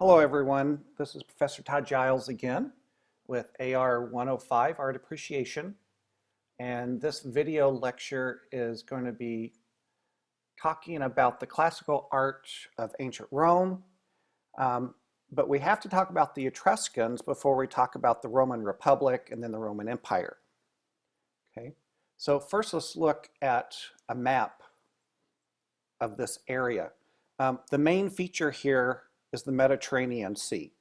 Hello everyone, this is Professor Todd Giles again with AR105 Art Appreciation, and this video lecture is going to be talking about the classical art of ancient Rome, but we have to talk about the Etruscans before we talk about the Roman Republic and then the Roman Empire. Okay, so first let's look at a map of this area. The main feature here is the Mediterranean Sea,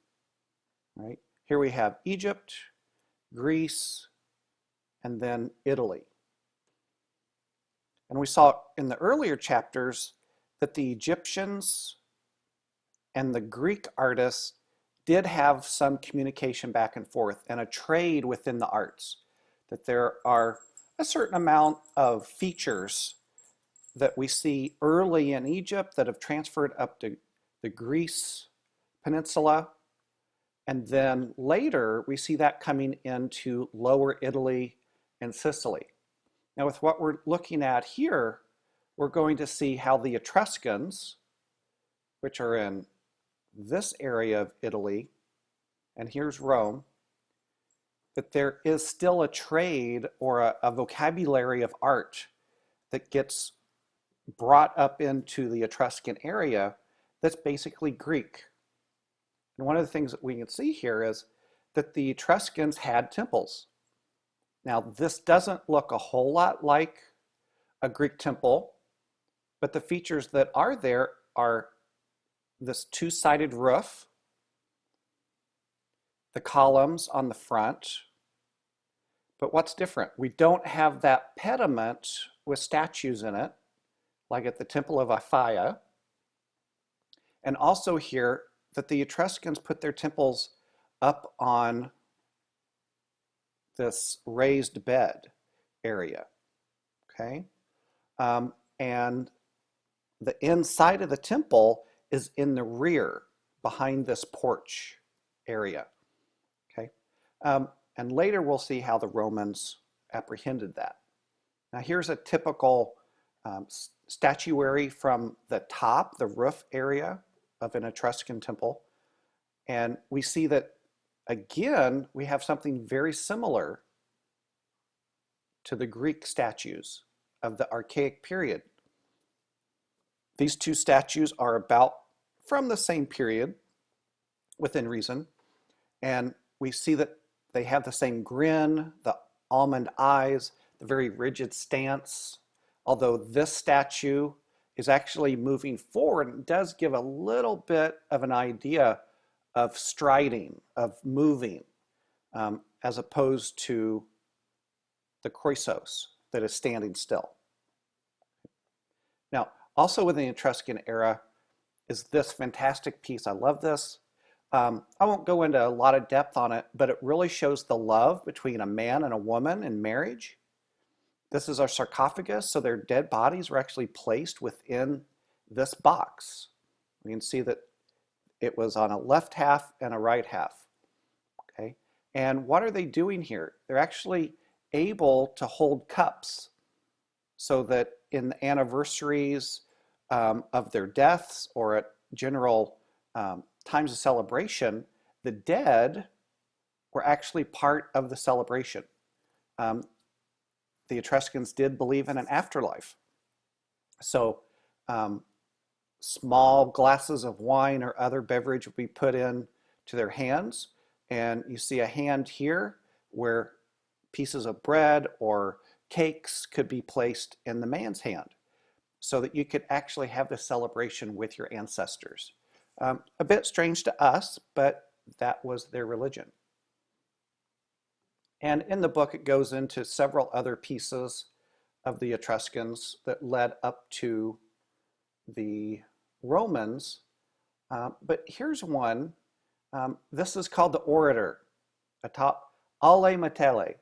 right? Here we have Egypt, Greece, and then Italy. And we saw in the earlier chapters that the Egyptians and the Greek artists did have some communication back and forth and a trade within the arts, that there are a certain amount of features that we see early in Egypt that have transferred up to the Greece peninsula, and then later we see that coming into Lower Italy and Sicily. Now with what we're looking at here, we're going to see how the Etruscans, which are in this area of Italy, and here's Rome, that there is still a trade or a vocabulary of art that gets brought up into the Etruscan area that's basically Greek. And one of the things that we can see here is that the Etruscans had temples. Now this doesn't look a whole lot like a Greek temple, but the features that are there are this two-sided roof, the columns on the front, but what's different? We don't have that pediment with statues in it, like at the Temple of Apphia. And also here that the Etruscans put their temples up on this raised bed area, okay? And the inside of the temple is in the rear, behind this porch area, okay? And later we'll see how the Romans apprehended that. Now here's a typical statuary from the top, the roof area of an Etruscan temple. And we see that, again, we have something very similar to the Greek statues of the Archaic period. These two statues are about from the same period, within reason, and we see that they have the same grin, the almond eyes, the very rigid stance, although this statue is actually moving forward and does give a little bit of an idea of striding, of moving, as opposed to the Kroisos that is standing still. Now, also within the Etruscan era is this fantastic piece. I love this. I won't go into a lot of depth on it, but it really shows the love between a man and a woman in marriage. This is our sarcophagus, so their dead bodies were actually placed within this box. We can see that it was on a left half and a right half, okay? And what are they doing here? They're actually able to hold cups so that in the anniversaries of their deaths or at general times of celebration, the dead were actually part of the celebration. The Etruscans did believe in an afterlife. So small glasses of wine or other beverage would be put in to their hands. And you see a hand here where pieces of bread or cakes could be placed in the man's hand so that you could actually have the celebration with your ancestors. A bit strange to us, but that was their religion. And in the book, it goes into several other pieces of the Etruscans that led up to the Romans. But here's one. This is called the Orator. Atop alle metele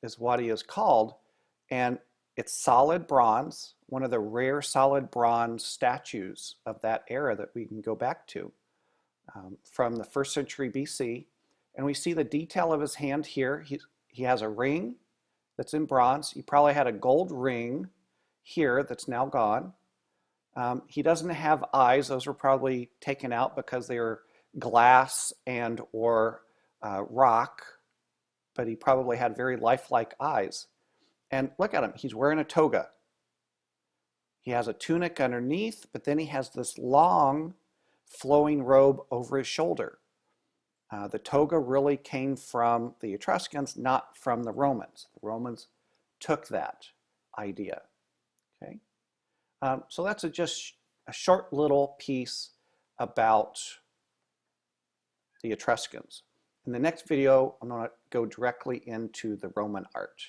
is what he is called. And it's solid bronze, one of the rare solid bronze statues of that era that we can go back to from the 1st century BC. And we see the detail of his hand here. He has a ring that's in bronze. He probably had a gold ring here that's now gone. He doesn't have eyes. Those were probably taken out because they were glass and or rock, but he probably had very lifelike eyes. And look at him, he's wearing a toga. He has a tunic underneath, but then he has this long flowing robe over his shoulder. The toga really came from the Etruscans, not from the Romans. The Romans took that idea. Okay, so that's just a short little piece about the Etruscans. In the next video, I'm going to go directly into the Roman art.